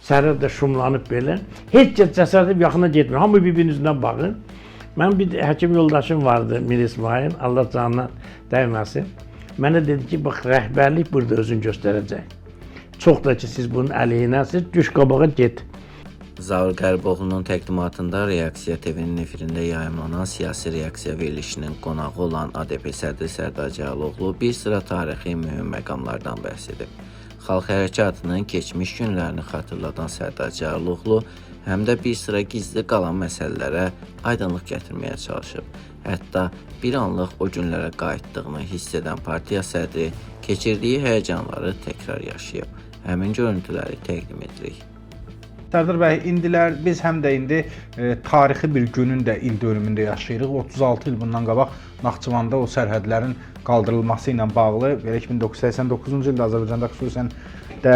sərhəd də şumlanıb belə. Heç kəs cəsarət yaxına getmir. Hamı bir-birinizdən baxır. Mən bir həkim yoldaşım vardı, Mir İsmail, Allah canına dəyməsin. Mənə dedi ki, bax, rəhbərlik burada özünü göstərəcək. Çox da ki, siz bunun əleyhinəsiz, düş qabağa get. Zaur Qəriboğlu'nun təqdimatında Reaksiya TV-nin efirində yayımlanan siyasi reaksiya verilişinin qonağı olan ADP sədri Sərdar Cəlaloğlu bir sıra tarixi mühüm məqamlardan bəhs edib. Xalq hərəkatının keçmiş günlərini xatırladan Sərdar Cəlaloğlu həm də bir sıra gizli qalan məsələlərə aydınlıq gətirməyə çalışıb. Hətta bir anlıq o günlərə qayıtdığını hiss edən partiya sədri keçirdiyi həyəcanları təkrar yaşayıb. Həmin görüntüləri təqdim edirik. Sərdar bəy, biz həm də indi tarixi bir günün də il dönümündə yaşayırıq. 36 il bundan qabaq Naxçıvanda o sərhədlərin qaldırılması ilə bağlı, belə 1989-cu ildə Azərbaycanda xüsusən də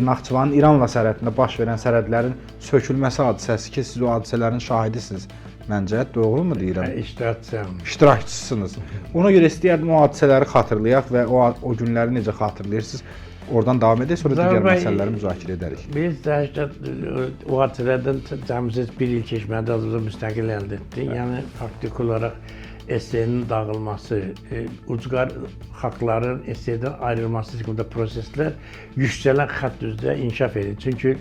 Naxçıvanın İranla sərhədində baş verən sərhədlərin sökülməsi hadisəsi ki, siz o hadisələrin şahidisiniz. Məncə, doğru mu deyirəm? İştirakçısınız. Ona görə istəyərdim o hadisələri xatırlayaq və o günləri necə xatırlayırsınız? Oradan davam edək, sonra digər məsələləri müzakirə edərik. Biz də o hadisələrdən cəmsiz bir il keçmədi, Azərbaycan müstəqil əldə etdi. Yəni, faktik olaraq SSR-nin dağılması, ucqar xalqların SSR-dən ayrılması haqqında proseslər yüksələn xətt üzrə inkişaf edir. Çünki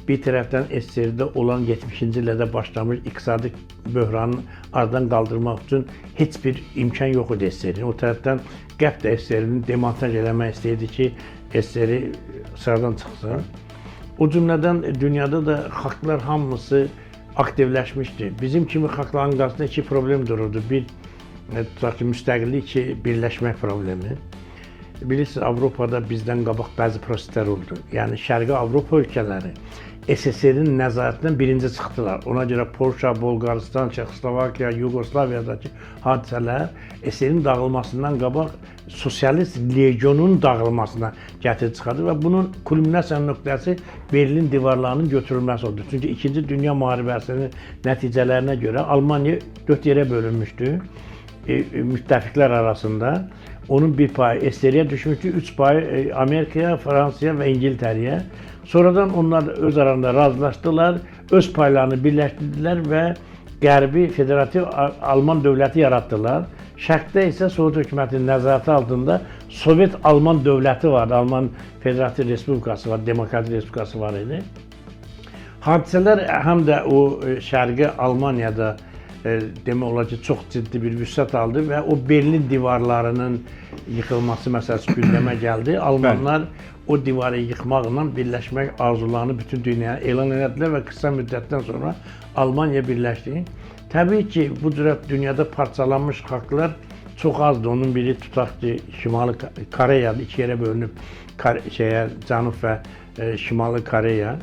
bir tərəfdən SSR-də olan 70-ci illərdə başlamış iqtisadi böhranın aradan qaldırmaq üçün heç bir imkan yox idi SSR-in. O tərəfdən Qərb də SSR-ni demontaj eləmək istəyirdi ki, SSR-i sıradan çıxsın. O cümlədən dünyada da xalqlar hamısı aktivləşmişdi. Bizim kimi xalqların qarşısında iki problem dururdu. Bir, tutaq ki, müstəqillik, iki, birləşmək problemi. Bilirsiniz, Avropada bizdən qabaq bəzi proseslər oldu. Yəni, Şərqi Avropa ölkələri SSR-in nəzarətindən birinci çıxdılar. Ona görə Polşa, Bolqarıstan, Çexoslovakiya, Yugoslaviyadakı hadisələr SSR-in dağılmasından qabaq sosialist legionun dağılmasına gətirib çıxardı və bunun kulminasiya nöqtəsi Berlin divarlarının götürülməsi oldu. Çünki 2-ci Dünya müharibəsinin nəticələrinə görə Almaniya 4 yerə bölünmüşdü müttəfiqlər arasında. Onun bir payı SSR-yə düşmüşdü, 3 payı Amerikaya, Fransaya və İngiltərəyə. Sonradan onlar öz arasında razılaşdılar, öz paylarını birləşdirdilər və Qərbi Federativ Alman dövləti yaratdılar. Şərqdə isə Sovet hökumətinin nəzarəti altında Sovet Alman dövləti vardı, Alman Federativ Respublikası var, Demokratik Respublikası var idi. Hadisələr həm də o Şərqi Almaniyada demək olar ki, çox ciddi bir vüsət aldı və o Berlin divarlarının yıxılması məsələsi gündəmə gəldi. Almanlar o divarı yıxmaqla birləşmək arzularını bütün dünyaya elan etdilər və qısa müddətdən sonra Almaniya birləşdi. Təbii ki, bu cürət dünyada parçalanmış xalqlar çox azdır. Onun biri tutaq ki, Şimali Koreyadır, iki yerə bölünüb Cənub və Şimali Koreya.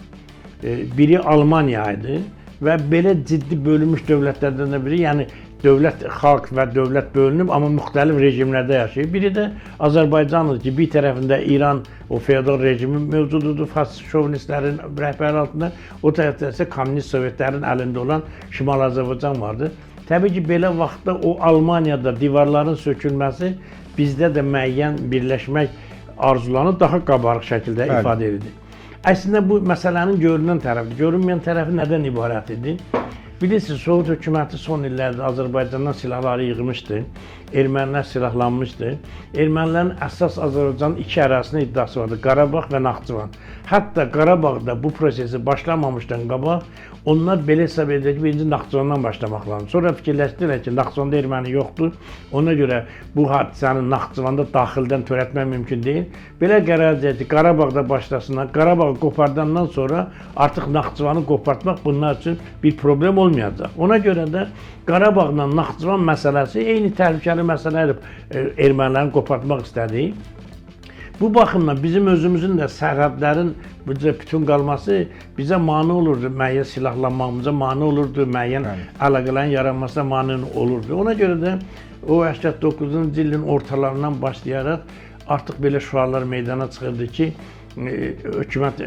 Biri Almaniya idi və belə ciddi bölünmüş dövlətlərdən də biri, yəni dövlət, xalq və dövlət bölünüb, amma müxtəlif rejimlərdə yaşayır. Biri də Azərbaycandır ki, bir tərəfində İran, o feodal rejimi mövcududur, faşist şovinistlərin rəhbəri altında, o tərəfdə isə kommunist Sovetlərin əlində olan Şimal Azərbaycan vardı. Təbii ki, belə vaxtda o Almaniyada divarların sökülməsi bizdə də müəyyən birləşmək arzularını daha qabarıq şəkildə ifadə edir. Əslində, bu məsələnin görünən tərəfidir. Görünməyən tərəfi nədən ibarət idi? Bilirsiniz, Sovet hökuməti son illərdə Azərbaycandan silahları yığmışdı, ermənilər silahlanmışdı. Ermənilərin əsas Azərbaycanın iki ərazisində iddiası vardı, Qarabağ və Naxçıvan. Hətta Qarabağda bu prosesi başlamamışdan qabaq, onlar belə hesab edir ki, birinci Naxçıvandan başlamaq lazım. Sonra fikirləşdilər ki, Naxçıvanda erməni yoxdur, ona görə bu hadisəni Naxçıvanda daxildən törətmək mümkün deyil. Belə qərar edir ki, Qarabağda başlasınlar, Qarabağı qopardandan sonra artıq Naxçıvanı qopartmaq bunlar üçün bir problem olmayacaq. Ona görə də Qarabağla Naxçıvan məsələsi eyni təhlükəli məsələdir, ermənilərin qopartmaq istədiyi. Bu baxımdan bizim özümüzün də sərhədlərin bütün qalması bizə mane olurdu, müəyyən silahlanmağımıza mane olurdu, müəyyən əlaqələrin yaranmasına mane olurdu. Ona görə də o 89-cu ilin ortalarından başlayaraq artıq belə şüarlar meydana çıxırdı ki, hökumət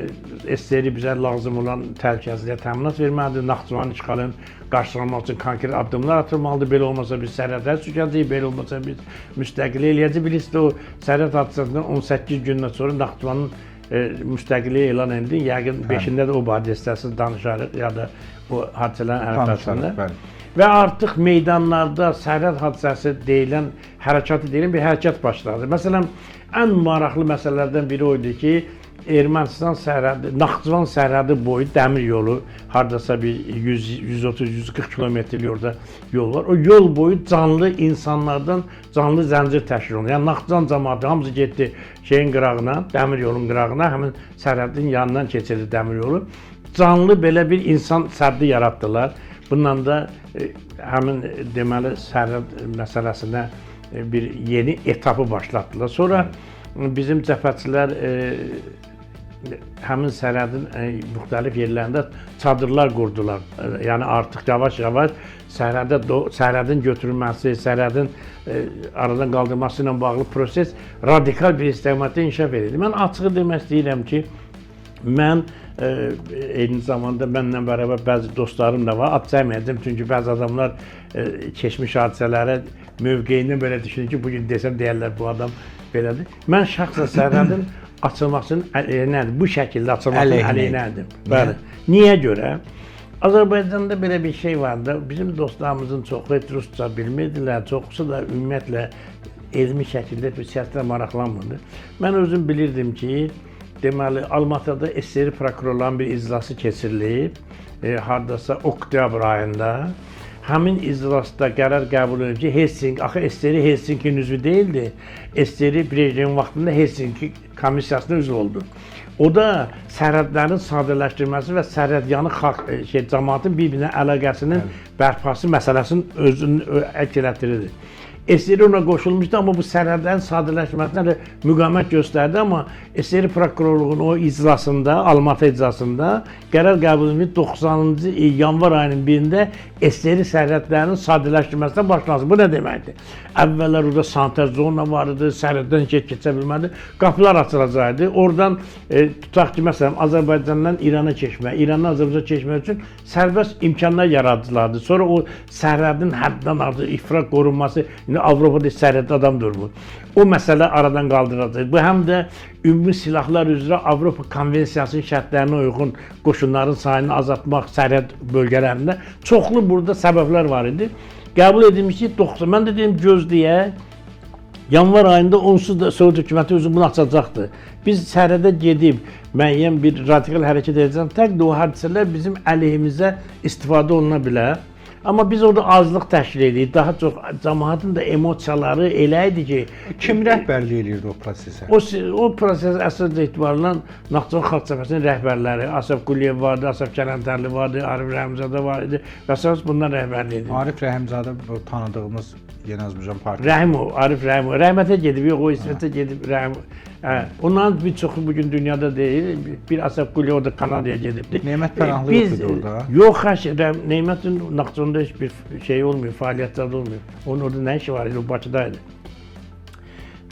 SSR-i bizə lazım olan təhlükəsizliyə təminat verməlidir, Naxçıvanın işğalının qarşılanmaq üçün konkret addımlar atılmalıdır. Belə olmasa biz sərhədləri sökəcəyik, belə olmasa biz müstəqil eləyəcəyik. Bilirsiniz, o sərhəd hadisəsindən 18 gündən sonra Naxçıvanın müstəqilliyi elan edildi. Yəqin 5-də də o barədə istəsiz danışarıq ya da o hadisələrin ərəfəsində. Və artıq meydanlarda sərhəd hadisəsi deyilən, hərəkatı deyilən bir hərəkət başladı. Məsələn, ən maraqlı məsələlərdən biri o idi ki, Ermənistan sərhədi, Naxçıvan sərhədi boyu dəmir yolu, hardasa bir 130-140 kilometrlik orada yol var. O yol boyu canlı insanlardan canlı zəncir təşkil olunur. Yəni Naxçıvan cəmaəti hamısı getdi şeyin qırağına, dəmir yolun qırağına, həmin sərhədin yanından keçirdi dəmir yolu. Canlı belə bir insan səddi yaratdılar. Bundan da həmin deməli sərhəd məsələsinə bir yeni etapı başlatdılar. Sonra bizim cəbhəçilər həmin sərhədin müxtəlif yerlərində çadırlar qurdular. Yəni artıq yavaş-yavaş sərhədin götürülməsi, sərhədin aradan qaldırılması ilə bağlı proses radikal bir istiqamətdə inkişaf edildi. Mən açığı demək istəyirəm ki, mən eyni zamanda mənlə bərabər bəzi dostlarım da var. Ad çəkməyəcəm, çünki bəzi adamlar keçmiş hadisələrə mövqeyindən belə düşünür ki, bugün desəm deyərlər bu adam belədir. Mən şəxsən sərhədin açılmasının əleyhinədir. Bu şəkildə açılmasının əleyhinədir. Bəli. Niyə görə? Azərbaycanda belə bir şey vardı. Bizim dostlarımızın çoxu heç rusca bilmirdilər, çoxusu da ümumiyyətlə elmi şəkildə bir siyasətlə maraqlanmırdı. Mən özüm bilirdim ki, deməli Almatada SSR prokurorların bir iclası keçirilib, hardasa oktyabr ayında. Həmin iclasda qərar qəbul edilib ki, Helsinki, axı SSR Helsinkinin üzvü deyildi. SSR Brejnev vaxtında Helsinki komissiyasının üzvü oldu. O da sərhədlərin sadələşdirilməsi və sərhədyanı cəmaətin bir-birinə əlaqəsinin bərpası məsələsinin özünü əks etdirirdi. SSR ona qoşulmuşdu, amma bu sərhədlərin sadələşməsinə də müqavimət göstərdi, amma SSR prokurorluğunun o iclasında, Almatı iclasında qərar qəbul edilmiş 90-cı yanvar ayının 1-də SSR sərhədlərinin sadələşdirməsinə başlandı. Bu nə deməkdir? Əvvəllər orada sanitar zona var idi, sərhəddən keçə bilmədi, qapılar açılacaqdı. Oradan tutaq ki, məsələn, Azərbaycandan İrana keçmək, İrandan Azərbaycana keçmək üçün sərbəst imkanlar yaradıcılardı. Sonra o sərhədin həddən artıq ifrat qorunması, Avropada sərhəddə adam durmur. O məsələ aradan qaldırılacaq. Bu həm də ümumi silahlar üzrə Avropa Konvensiyasının şərtlərinə uyğun qoşunların sayını azaltmaq sərhəd bölgələrində çoxlu burada səbəblər var idi. Qəbul edilmiş ki, 90, mən də deyim gözləyək, yanvar ayında onsuz da Sovet hökuməti özünü bunu açacaqdı. Biz sərhədə gedib müəyyən bir radikal hərəkət edəcəyik, təqdir o hadisələr bizim əleyhimizə istifadə oluna bilər. Amma biz orada azlıq təşkil edirik. Daha çox cəmaətin də emosiyaları elə idi ki, kim rəhbərlik edirdi o prosesə? O proses əsas etibarla Naxçıvan Xalq Cəbhəsinin rəhbərləri, Asaf Quliyev vardı, Asaf Kələntərli vardı, Arif Rəhimzadə var idi və əsas bundan rəhbərlik edirdi. Arif Rəhimzadə bu tanıdığımız Yeni Azərbaycan Partiyası. Rəhimov, Arif Rəhimov. Rəhmətə gedib, yox o İsveçə gedib Rəhimov. Onların bir çoxu bugün dünyada deyil. Bir Asaf Quliyev da Kanadaya gedibdi. Nemət Pənahlı yoxdur orada. Yox, Nemətin Naxçıvanda heç bir şey olmuyor, fəaliyyətlər olmuyor. Onun orada nə işi var idi, o Bakıdaydı.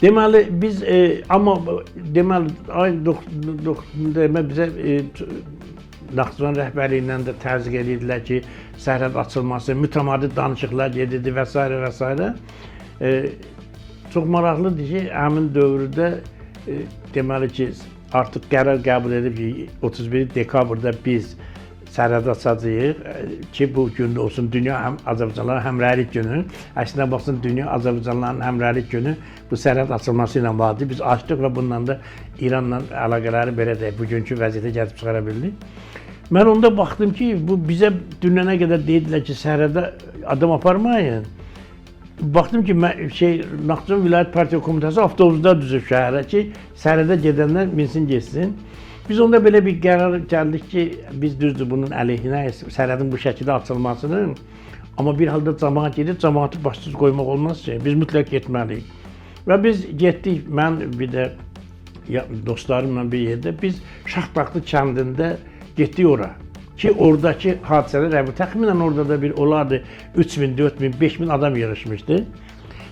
Deməli biz amma deməli bizə Naxçıvan rəhbərliyindən də təzyiq edirdilər ki, sərhəd açılması, mütəmadi danışıqlar gedirdi və s. və s. Çox maraqlıdır ki, həmin dövrdə deməli ki, artıq qərar qəbul edib ki, 31 dekabrda biz sərhəd açacağıq ki, bu gün olsun dünya həm Azərbaycanlıların həmrəylik günü. Əslində baxsın, dünya Azərbaycanlıların həmrəylik günü bu sərhəd açılması ilə bağlıdır. Biz açdıq və bundan da İranla əlaqələri belə deyək, bugünkü vəziyyətə gəlib çıxara bildik. Mən onda baxdım ki, bu bizə dünənə qədər deyildilər ki, sərhədə adam aparmayın. Baxdım ki, Naxçıvan Vilayət Partiya Komitəsi avtobusda düzüb şəhərə ki, sərhədə gedənlər minsin geçsin. Biz onda belə bir qərar gəldik ki, biz düzdür bunun əleyhinə sərhədin bu şəkildə açılmasının, amma bir halda cəmaət gedir, cəmaəti başsız qoymaq olmaz ki, biz mütləq getməliyik. Və biz getdik, mən bir də dostlarımla bir yerdə, biz Şaxtaxtlı kəndində getdik ora. Ki, oradakı hadisələr, təxminən orada da bir olardı 3000, 4000, 5000 adam yarışmışdı.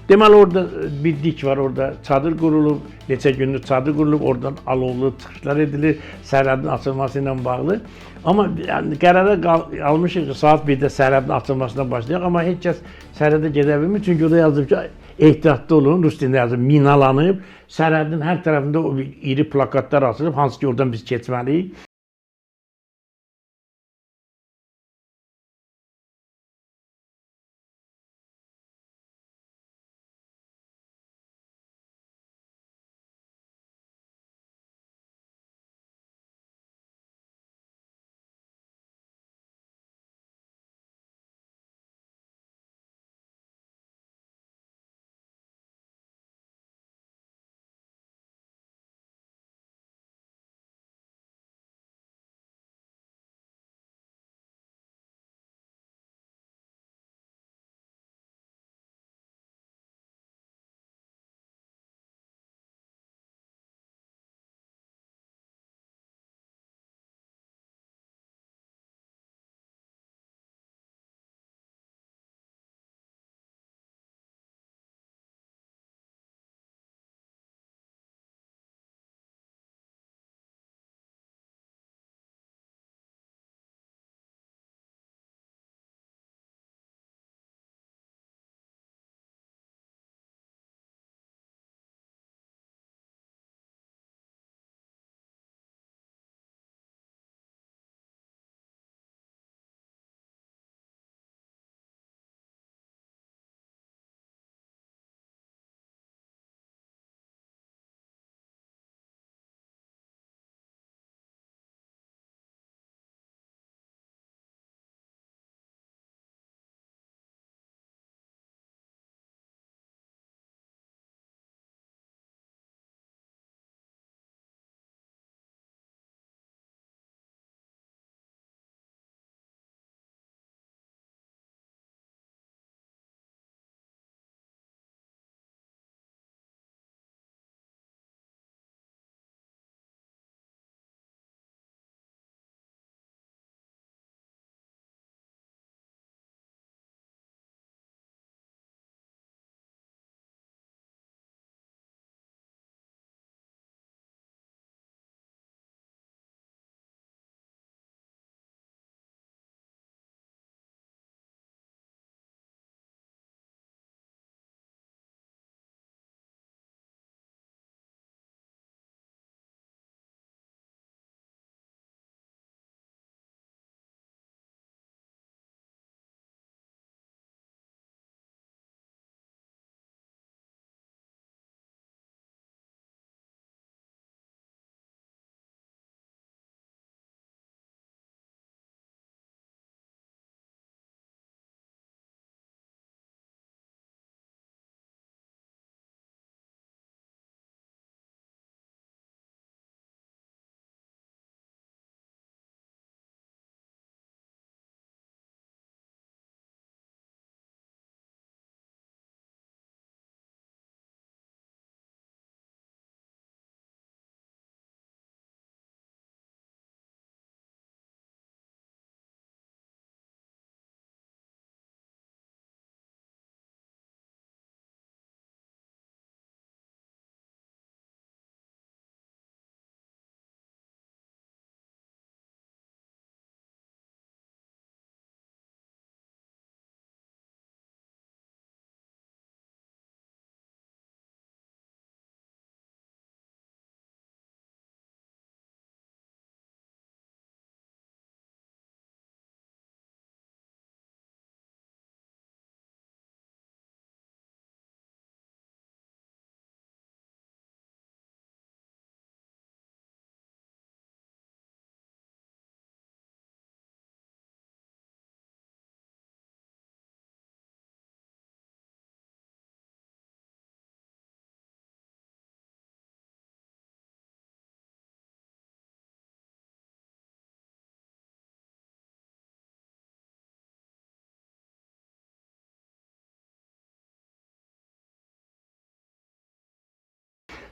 Deməli, orada bir dik var, orada çadır qurulub, neçə günlük çadır qurulub, oradan alovlu çıxışlar edilir, sərhədin açılması ilə bağlı. Amma yəni, qərara almışıq ki, saat 1-də sərhədin açılmasına başlayaq, amma heç kəs sərhədə gedə bilmir, çünki orada yazılıb ki, ehtiyatlı olun, rus dilində yazılıb, minalanıb, sərhədin hər tərəfində o iri plakatlar asılıb, hansı ki oradan biz keçməliyik.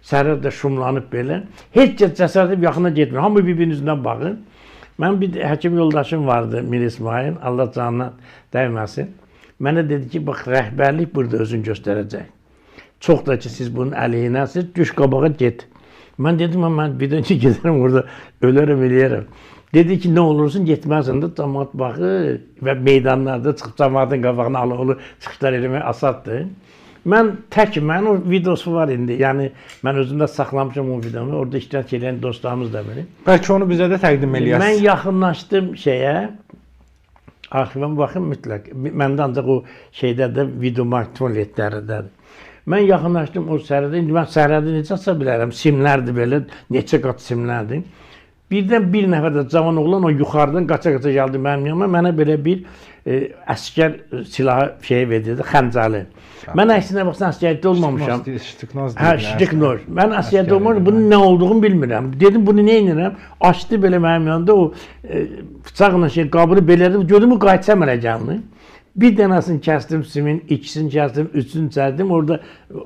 Sərhəd də şumlanıb belə. Heç kəs cəsarət edib yaxına getmir. Hamı bir-birinin üzündən baxır. Mənim bir həkim yoldaşım vardı, Mir İsmail, Allah canına dəyməsin. Mənə dedi ki, bax, rəhbərlik burada özünü göstərəcək. Çox da ki, siz bunun əleyhinəsiz, düş qabağa get. Mən dedim, mən bir dönəcə gedərəm orada, ölərəm, eləyərəm. Dedi ki, nə olursun, getməzsən də, cəmaət baxır və meydanlarda çıxıb cəmaətin qabağına alı çıxışlar eləmək asaddır. Mən təkəm, o videosu var indi. Yəni mən özümdə saxlamışam o videonu. Orada iştirak edən dostlarımız da bilir. Bəlkə onu bizə də təqdim eləyəsiniz. Mən yaxınlaşdım şeyə. Arxivə baxın mütləq. Məndə ancaq o şeydə də video magnitofon letlərindədir. Mən yaxınlaşdım o sərhədə. İndi mən sərhədi necə aça bilərəm? Simlərdir belə, neçə qat simlərdir. Birdən bir nəfər də cavan oğlan o yuxarıdan qaça-qaça gəldi mənim yanıma. Mənə belə bir əskər silahı şey verdi, xəncəli. Mən əksinə baxsan əskərdə olmamışam. Ştiknoz. Mən əskərdə olmamışam, bunun nə olduğunu bilmirəm. Dedim, bunu nə edirəm? Açdı belə mənim yanında o bıçaqla qabını belədim. Gördüm, o qayıtsam ələcənli. Bir dənəsini kəsdim simin, ikisini kəsdim, üçünü kəsdim. Orada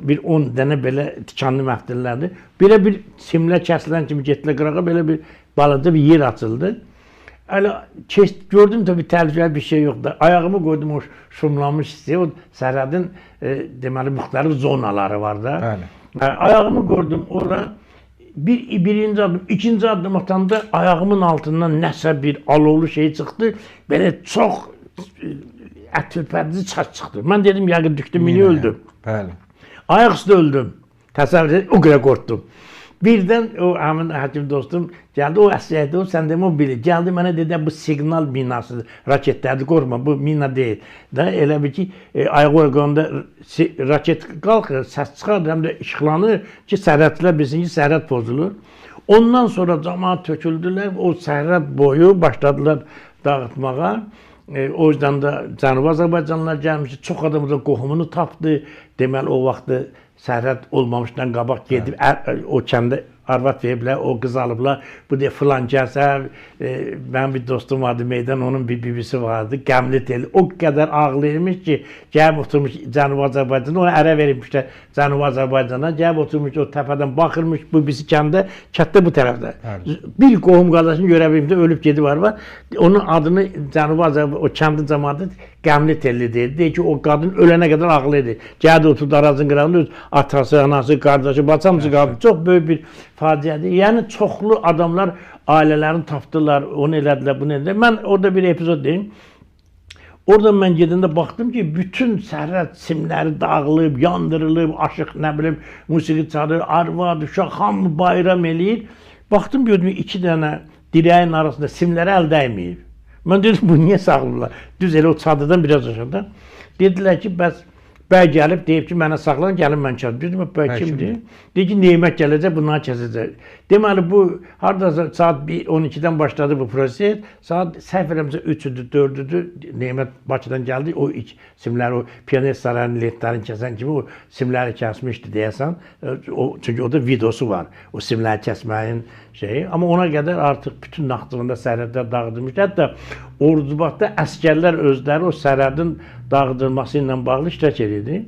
bir 10 dənə belə tikanlı məftillərdi. Belə bir simlər kəsilən kimi getdilər qırağa, belə bir balaca bir yer açıldı. Elə gördüm tabii təhlükəli bir şey yoxdur. Ayağımı qoydum o şumlanmış hissəyə. O sərhədin deməli müxtəlif zonaları var da. Bəli. Ayağımı qoydum ora. Birinci adım, ikinci adım atanda ayağımın altından nəsə bir alovlu şey çıxdı. Belə çox ətürpədici çaç çıxdı. Mən dedim, yəqin düşdüm, mini öldüm. Bəli. Ayaq üstə öldüm. Təsəvvür edin, o qədər qorxdum. Birdən o həmin həkim dostum gəldi, o əsgərdir, o sən demə o bilir. Gəldi mənə dedi, bu siqnal minasıdır, raketlərdir, qorxma, bu mina deyil. Elə bir ki, ayaq orqanında raket qalxır, səs çıxar, həm də işıqlanır ki, sərhədçilər bilsin ki, sərhəd pozulur. Ondan sonra cəmaət töküldülər, o sərhəd boyu başladılar dağıtmağa. O yüzden də Cənubi Azərbaycanlılar gəlmiş, çox adamın qohumunu tapdı. Deməli, o vaxtı sərhəd olmamışdan qabaq gedib o kəndə arvad veriblər, o qız alıblar. Bu deyə filan gəlsə, mənim bir dostum vardı, meydan, onun bir bibisi vardı, Qəmli Teli. O qədər ağlayırmış ki, gəlib oturmuş Cənubi Azərbaycana, ona ərə veribmişlər Cənubi Azərbaycana, gəlib oturmuş o təpədən baxırmış, bu bibisi kəndə bu tərəfdə. Bir qohum qardaşını görə bilmir, ölüb gedib var. Onun adını Cənubi Azərbaycan, o kəndin cəmaatı Qəmli Telli deyirdi. Deyir ki, o qadın ölənə qədər ağlayırdı. Gəldi oturdu arazın qırağında, öz atası, anası, qardaşı, bacamcı qaldı. Çox böyük bir faciədir. Yəni çoxlu adamlar ailələrini tapdılar, onu elədilər, bunu elədilər. Mən orada bir epizod deyim. Orada mən gedəndə baxdım ki, bütün sərhəd simləri dağılıb, yandırılıb, aşıq, nə bilim, musiqi çalır, arvad, uşaq, hamı bayram eləyir. Baxdım, gördüm, 2 dənə dirəyin arasında simləri əl dəyməyib. Mən dedim, bu niyə saxlayırlar? Düz elə o çadırdan biraz aşağıda. Dedilər ki, bəs bəy gəlib, deyib ki, mənə saxlan, gəlin mən kəsdim. Dedim, bəy kimdir? Deyir ki, Neymət gələcək, bunları kəsəcək. Deməli, bu, haradasa saat 12-dən başladı bu proses. Saat səhv eləmsə 3-dür, 4-dür. Neymət Bakıdan gəldi, o simləri, o Pioner Sarayının letlərini kəsən kimi o simləri kəsmişdi deyəsən. Çünki o da videosu var, o simləri kəsməyin şeyi. Amma ona qədər artıq bütün Naxçıvanda sərhədlər dağıdılmışdı. Hətta Ordubadda əskərlər özləri o sərhədin dağıdılması ilə bağlı iştirak edirdi.